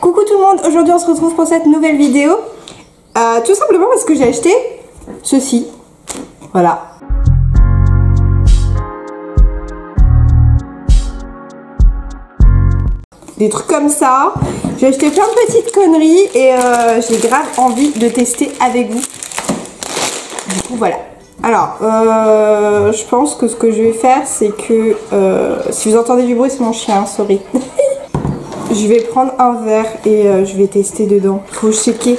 Coucou tout le monde, aujourd'hui on se retrouve pour cette nouvelle vidéo. Tout simplement parce que j'ai acheté ceci. Voilà. Des trucs comme ça. J'ai acheté plein de petites conneries et j'ai grave envie de tester avec vous. Du coup voilà. Alors, je pense que ce que je vais faire, c'est que si vous entendez du bruit, c'est mon chien, sorry. Je vais prendre un verre et je vais tester dedans. Faut checker.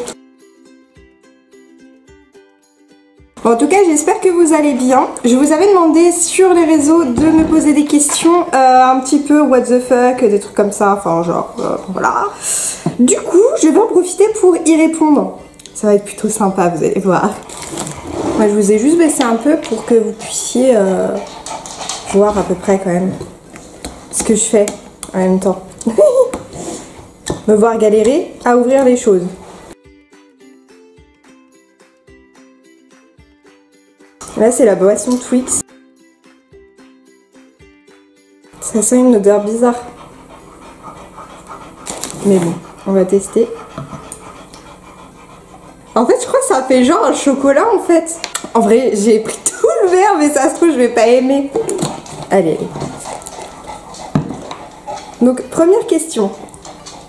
Bon, en tout cas, j'espère que vous allez bien. Je vous avais demandé sur les réseaux de me poser des questions un petit peu what the fuck, des trucs comme ça. Enfin, genre, voilà. Du coup, je vais en profiter pour y répondre. Ça va être plutôt sympa, vous allez voir. Moi, je vous ai juste baissé un peu pour que vous puissiez voir à peu près quand même ce que je fais en même temps. Me voir galérer à ouvrir les choses. Là, c'est la boisson Twix. Ça sent une odeur bizarre. Mais bon, on va tester. En fait, je crois que ça fait genre un chocolat en fait. En vrai, j'ai pris tout le verre, mais ça se trouve, je vais pas aimer. Allez. Donc, première question.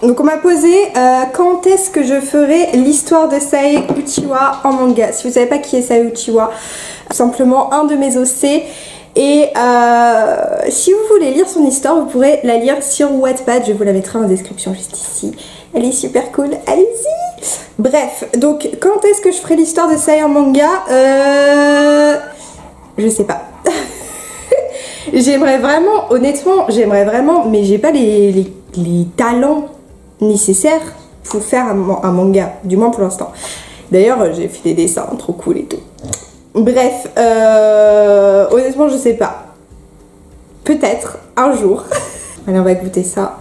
Donc, on m'a posé quand est-ce que je ferai l'histoire de Sae Uchiwa en manga. Si vous savez pas qui est Sae Uchiwa, simplement un de mes OC. Et si vous voulez lire son histoire, vous pourrez la lire sur Wattpad. Je vous la mettrai en description juste ici. Elle est super cool, allez-y. Bref, donc quand est-ce que je ferai l'histoire de Sae en manga je sais pas. J'aimerais vraiment, honnêtement, j'aimerais vraiment, mais j'ai pas les talents nécessaires pour faire un manga, du moins pour l'instant. D'ailleurs, j'ai fait des dessins trop cool et tout. Bref, honnêtement, je sais pas. Peut-être un jour. Allez, on va goûter ça.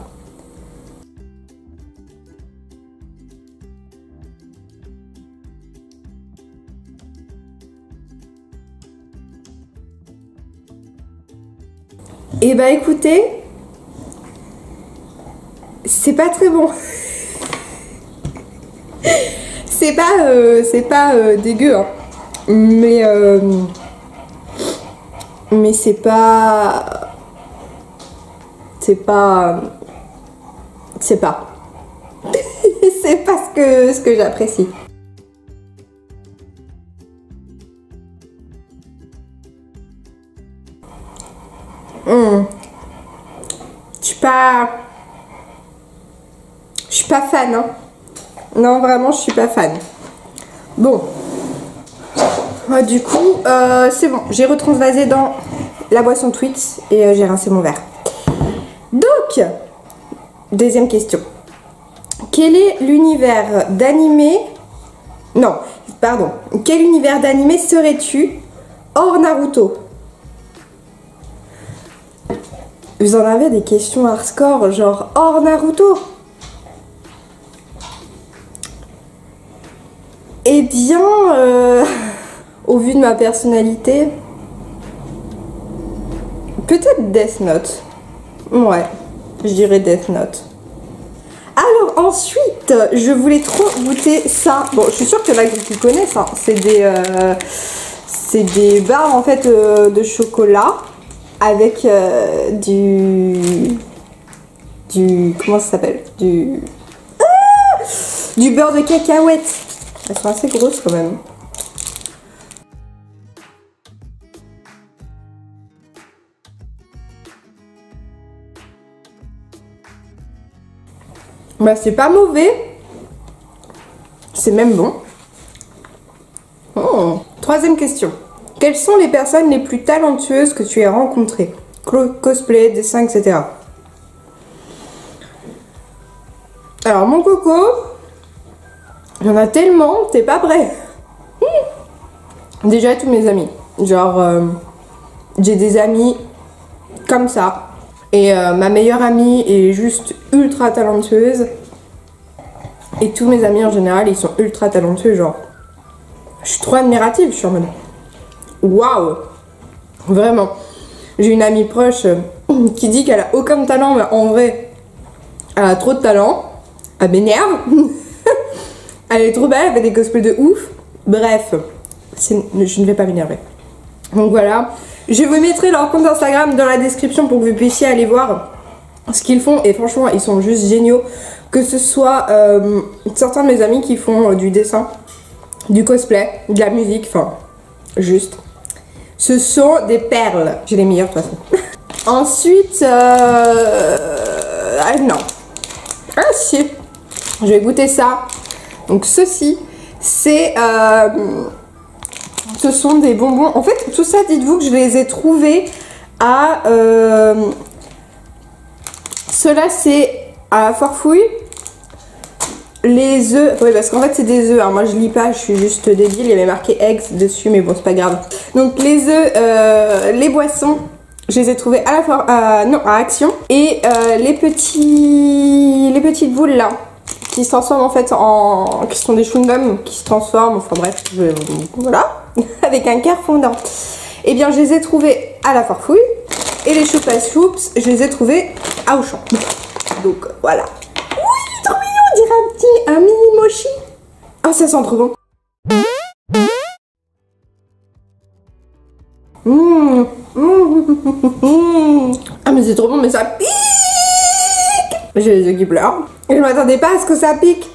Et bah écoutez, c'est pas très bon. C'est pas dégueu, hein. Mais c'est pas c'est pas c'est pas ce que j'apprécie. Je suis pas fan, hein. Non, vraiment, je suis pas fan. Bon. Du coup, c'est bon. J'ai retransvasé dans la boisson Twix et j'ai rincé mon verre. Donc, deuxième question. Quel est l'univers d'animé... Non, pardon. Quel univers d'animé serais-tu hors Naruto? Vous en avez des questions hardcore, genre hors Naruto? Eh bien, au vu de ma personnalité, peut-être Death Note. Ouais, je dirais Death Note. Alors ensuite, je voulais trop goûter ça. Bon, je suis sûre qu'il y en a qui connaissent, hein. C'est des barres en fait de chocolat avec du comment ça s'appelle, du beurre de cacahuète. Elles sont assez grosses quand même. Bah c'est pas mauvais. C'est même bon. Oh. Troisième question. Quelles sont les personnes les plus talentueuses que tu aies rencontrées? Cosplay, dessin, etc. Alors mon coco, il y en a tellement, t'es pas prêt. Déjà tous mes amis. Genre, j'ai des amis comme ça. Et ma meilleure amie est juste ultra talentueuse. Et tous mes amis en général, ils sont ultra talentueux. Genre, je suis trop admirative. Je suis en mode waouh! Vraiment. J'ai une amie proche qui dit qu'elle a aucun talent, mais en vrai, elle a trop de talent. Elle m'énerve. Elle est trop belle, elle fait des cosplays de ouf. Bref, je ne vais pas m'énerver. Donc voilà, je vous mettrai leur compte Instagram dans la description pour que vous puissiez aller voir ce qu'ils font. Et franchement, ils sont juste géniaux. Que ce soit certains de mes amis qui font du dessin, du cosplay, de la musique, enfin, juste. Ce sont des perles. J'ai les meilleurs de toute façon. Ensuite, ah non. Ah si, je vais goûter ça. Donc ceci, c'est... ce sont des bonbons. En fait, tout ça, dites-vous que je les ai trouvés à... Ceux-là, c'est à Forfouille. Les œufs, oui parce qu'en fait c'est des œufs, hein. Moi je lis pas, je suis juste débile, il y avait marqué eggs dessus mais bon c'est pas grave. Donc les œufs, les boissons, je les ai trouvés à la non, à Action. Et les petites boules là, qui se transforment en fait en... qui sont des chewing-gums, qui se transforment, enfin bref, voilà, avec un cœur fondant. Et bien je les ai trouvés à la Farfouille. Et les choupa-choups, je les ai trouvés à Auchan. Donc voilà. Trop mignon, on dirait un mini mochi. Ah, ça sent trop bon. Ah mais c'est trop bon, mais ça pique. J'ai les yeux qui pleurent. Et je m'attendais pas à ce que ça pique.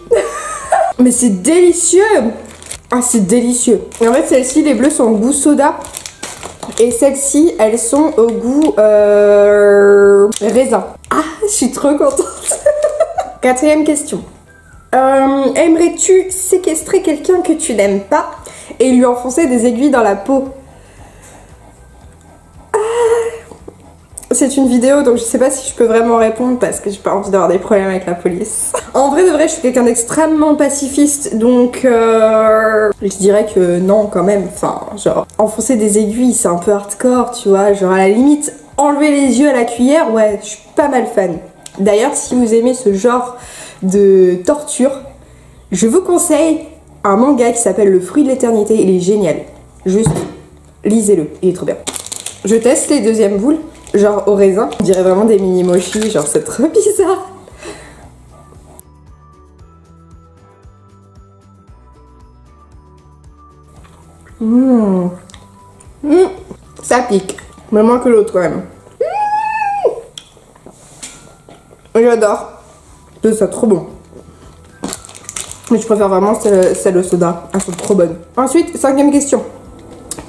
Mais c'est délicieux. Ah c'est délicieux. Et en fait celles-ci, les bleus sont au goût soda. Et celles-ci, elles sont au goût raisin. Ah, je suis trop contente. Quatrième question. Aimerais-tu séquestrer quelqu'un que tu n'aimes pas et lui enfoncer des aiguilles dans la peau? C'est une vidéo donc je sais pas si je peux vraiment répondre parce que j'ai pas envie d'avoir des problèmes avec la police. En vrai de vrai, je suis quelqu'un d'extrêmement pacifiste donc je dirais que non quand même. Enfin, genre enfoncer des aiguilles c'est un peu hardcore, tu vois. Genre à la limite enlever les yeux à la cuillère, ouais, je suis pas mal fan. D'ailleurs, si vous aimez ce genre de torture, je vous conseille un manga qui s'appelle Le Fruit de l'éternité. Il est génial. Juste, lisez-le. Il est trop bien. Je teste les deuxièmes boules, genre au raisin. On dirait vraiment des mini mochis, genre c'est trop bizarre. Ça pique. Mais moins que l'autre quand même. J'adore. C'est ça, trop bon. Mais je préfère vraiment celle au soda. Elles sont trop bonnes. Ensuite, cinquième question.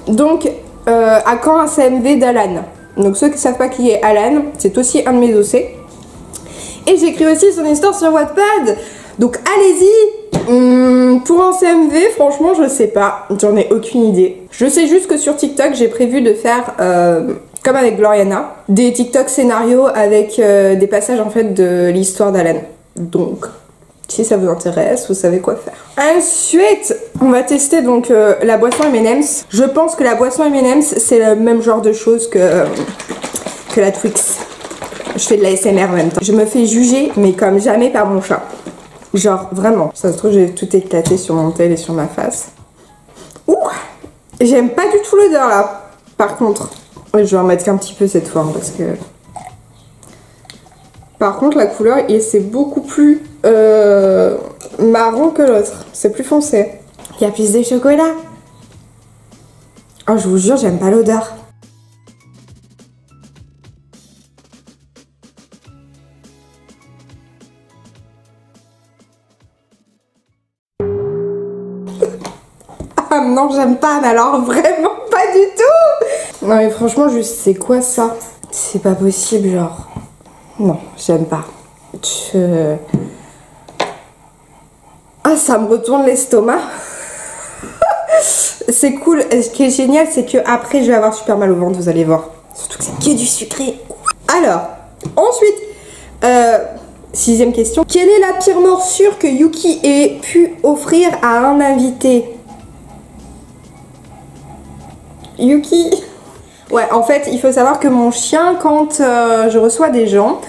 Donc, à quand un CMV d'Alan? Donc, ceux qui ne savent pas qui est Alan, c'est aussi un de mes OC. Et j'écris aussi son histoire sur Wattpad. Donc, allez-y. Pour un CMV, franchement, je sais pas. J'en ai aucune idée. Je sais juste que sur TikTok, j'ai prévu de faire... comme avec Gloriana, des TikTok scénarios avec des passages en fait de l'histoire d'Alan. Donc, si ça vous intéresse, vous savez quoi faire. Ensuite, on va tester donc la boisson M&M's. Je pense que la boisson M&M's, c'est le même genre de choses que la Twix. Je fais de la SMR en même temps. Je me fais juger, mais comme jamais par mon chat. Genre, vraiment. Ça se trouve, j'ai tout éclaté sur mon tel et sur ma face. Ouh! J'aime pas du tout l'odeur là, par contre. Je vais en mettre qu'un petit peu cette fois hein, parce que... Par contre la couleur c'est beaucoup plus marron que l'autre. C'est plus foncé. Il y a plus de chocolat. Oh je vous jure j'aime pas l'odeur. Ah non j'aime pas mais alors vraiment pas du tout. Non mais franchement juste c'est quoi ça? C'est pas possible genre. Non j'aime pas. Ah ça me retourne l'estomac. C'est cool. Ce qui est génial c'est que après je vais avoir super mal au ventre, vous allez voir. Surtout que c'est que du sucré. Alors ensuite sixième question. Quelle est la pire morsure que Yuki ait pu offrir à un invité? Yuki. Ouais, en fait, il faut savoir que mon chien, quand je reçois des gens,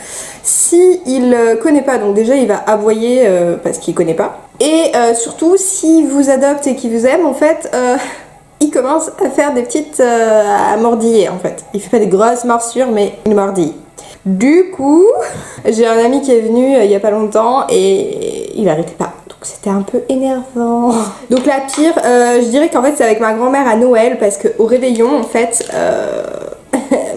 si il connaît pas, donc déjà il va aboyer parce qu'il connaît pas. Et surtout, s'il vous adopte et qu'il vous aime, en fait, il commence à faire des petites à mordiller, en fait. Il fait pas des grosses morsures, mais il mordille. Du coup, j'ai un ami qui est venu il y a pas longtemps et il arrêtait pas. Donc c'était un peu énervant. Donc la pire, je dirais qu'en fait c'est avec ma grand-mère à Noël parce qu'au réveillon en fait,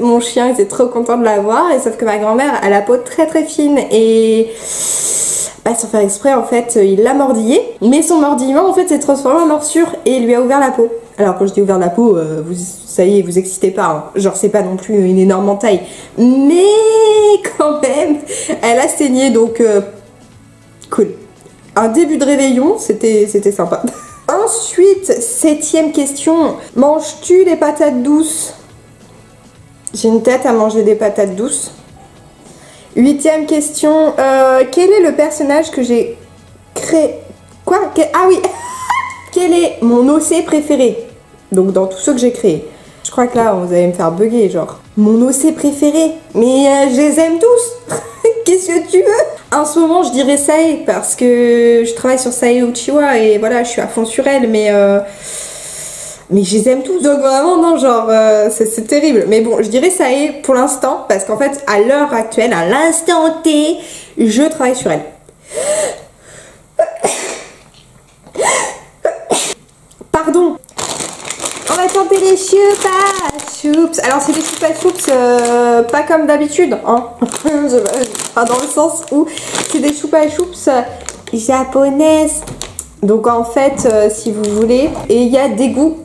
mon chien était trop content de la voir et sauf que ma grand-mère a la peau très très fine et sans faire exprès en fait il l'a mordillé. Mais son mordillement en fait s'est transformé en morsure et il lui a ouvert la peau. Alors quand je dis ouvert la peau, ça y est, vous excitez pas, hein. Genre c'est pas non plus une énorme entaille, mais quand même, elle a saigné donc cool. Un début de réveillon, c'était sympa. Ensuite, 7ème question, manges-tu des patates douces? J'ai une tête à manger des patates douces. 8ème question, quel est le personnage que j'ai créé? Quoi? Ah oui. Quel est mon OC préféré? Donc dans tous ceux que j'ai créés. Je crois que là vous allez me faire bugger genre. Mon OC préféré? Mais je les aime tous. Qu'est-ce que tu veux? En ce moment je dirais Sae parce que je travaille sur Sae Uchiwa et voilà je suis à fond sur elle mais je les aime tous. Donc vraiment non genre c'est terrible. Mais bon je dirais Sae pour l'instant parce qu'en fait à l'heure actuelle, à l'instant T, je travaille sur elle. Pardon. On va tenter les chupa choups. Alors c'est des chupa choups pas comme d'habitude, hein. Enfin, dans le sens où c'est des chupa choups japonaises. Donc en fait, si vous voulez, et il y a des goûts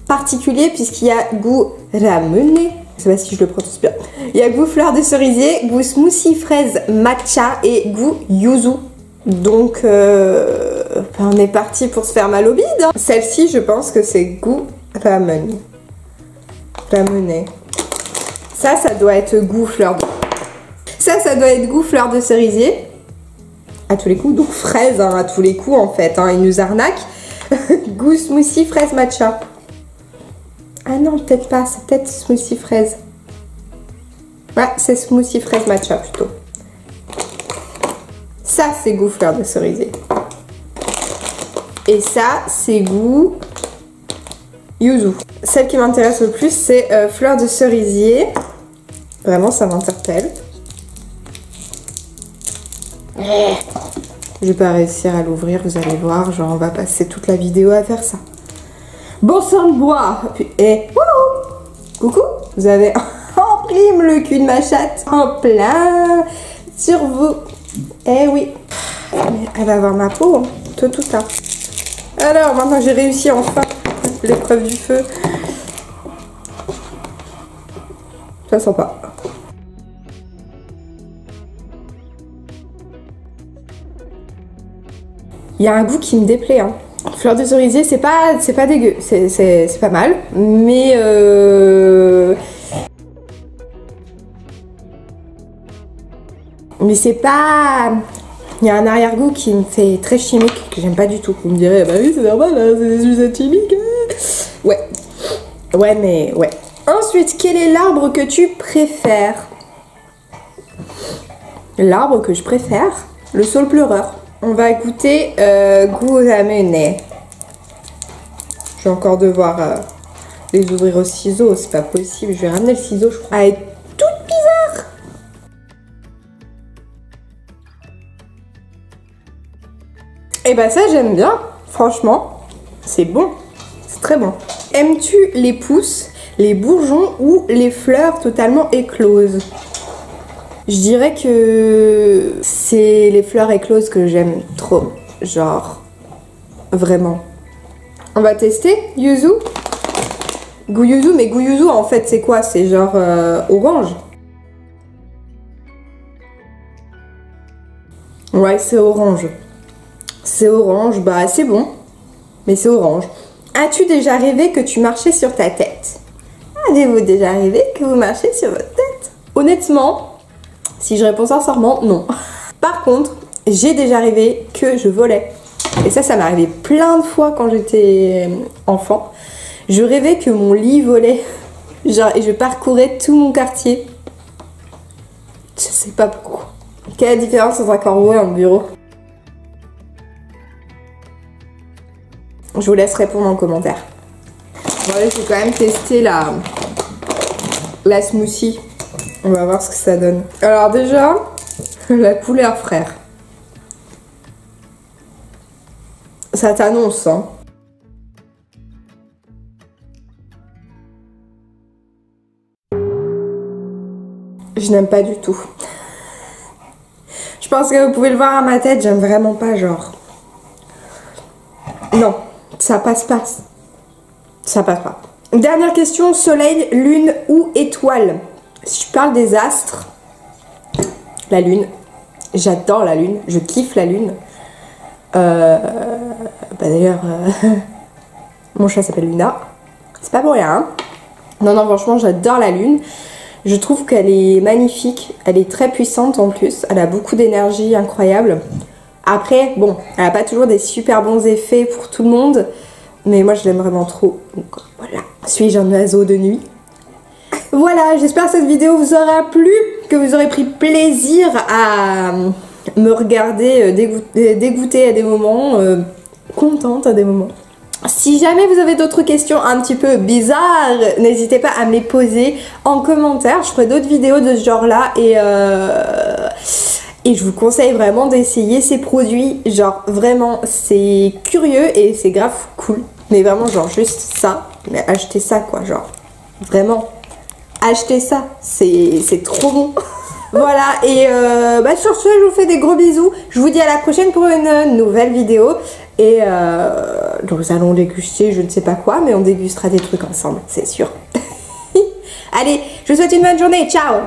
particuliers puisqu'il y a goût ramen. Je sais pas si je le prononce bien. Il y a goût fleur de cerisier, goût smoothie fraise matcha et goût yuzu. Donc on est parti pour se faire mal au bide. Hein. Celle-ci, je pense que c'est goût ramen. Ramené. Ça doit être goût fleur de... Ça doit être goût fleur de cerisier. À tous les coups, donc fraise, hein, à tous les coups en fait. Hein, ils nous arnaquent. Goût smoothie fraise matcha. Ah non, peut-être pas. C'est peut-être smoothie fraise. Ouais, c'est smoothie fraise matcha plutôt. Ça, c'est goût fleur de cerisier. Et ça, c'est goût yuzu. Celle qui m'intéresse le plus, c'est fleur de cerisier. Vraiment, ça m'interpelle. Je vais pas réussir à l'ouvrir, vous allez voir. Genre, on va passer toute la vidéo à faire ça. Bon sang de bois. Et coucou, vous avez en prime le cul de ma chatte en plein sur vous. Eh oui, elle va avoir ma peau, tout ça. Alors, maintenant j'ai réussi enfin l'épreuve du feu. Ça sent pas. Il y a un goût qui me déplaît. Hein. Fleur de cerisier, c'est pas dégueu, c'est pas mal, mais c'est pas... Il y a un arrière-goût qui me fait très chimique, que j'aime pas du tout. Vous me direz, bah oui, c'est normal, hein, c'est des usages chimiques. Hein. Ouais, mais ouais. Ensuite, quel est l'arbre que tu préfères? L'arbre que je préfère? Le saule pleureur. On va goûter goût ramen. Je vais encore devoir les ouvrir au ciseau, c'est pas possible. Je vais ramener le ciseau, je crois. Elle est toute bizarre. Et bah ça j'aime bien, franchement, c'est bon, c'est très bon. Aimes-tu les pousses, les bourgeons ou les fleurs totalement écloses? Je dirais que c'est les fleurs écloses que j'aime trop, genre vraiment. On va tester yuzu. Goût yuzu, mais goût yuzu en fait c'est quoi? C'est genre orange. Ouais, c'est orange. C'est orange, bah c'est bon, mais c'est orange. As-tu déjà rêvé que tu marchais sur ta tête? Avez-vous déjà rêvé que vous marchez sur votre tête? Honnêtement, si je réponds sincèrement, non. Par contre, j'ai déjà rêvé que je volais. Et ça m'est arrivé plein de fois quand j'étais enfant. Je rêvais que mon lit volait. Genre, et je parcourais tout mon quartier. Je sais pas pourquoi. Quelle est la différence entre un corbeau et un bureau? Je vous laisse répondre en commentaire. Bon, allez, je vais quand même tester la smoothie On va voir ce que ça donne. Alors déjà, la couleur, frère. Ça t'annonce, hein. Je n'aime pas du tout. Je pense que vous pouvez le voir à ma tête, j'aime vraiment pas, genre. Non, ça passe pas. Ça passe pas. Dernière question, soleil, lune ou étoile? Si je parle des astres, la lune. J'adore la lune, je kiffe la lune. D'ailleurs, mon chat s'appelle Luna. C'est pas pour rien. Hein. Non, non, franchement, j'adore la lune. Je trouve qu'elle est magnifique. Elle est très puissante en plus. Elle a beaucoup d'énergie incroyable. Après, bon, elle n'a pas toujours des super bons effets pour tout le monde. Mais moi, je l'aime vraiment trop. Donc voilà. Suis-je un oiseau de nuit? Voilà, j'espère que cette vidéo vous aura plu. Que vous aurez pris plaisir à me regarder dégoûtée à des moments, contente à des moments. Si jamais vous avez d'autres questions un petit peu bizarres, n'hésitez pas à me les poser en commentaire. Je ferai d'autres vidéos de ce genre-là et je vous conseille vraiment d'essayer ces produits. Genre vraiment, c'est curieux et c'est grave cool. Mais vraiment, genre juste ça. Mais achetez ça quoi, genre vraiment. Achetez ça, c'est trop bon. Voilà, et sur ce, je vous fais des gros bisous. Je vous dis à la prochaine pour une nouvelle vidéo. Et nous allons déguster je ne sais pas quoi, mais on dégustera des trucs ensemble, c'est sûr. Allez, je vous souhaite une bonne journée, ciao!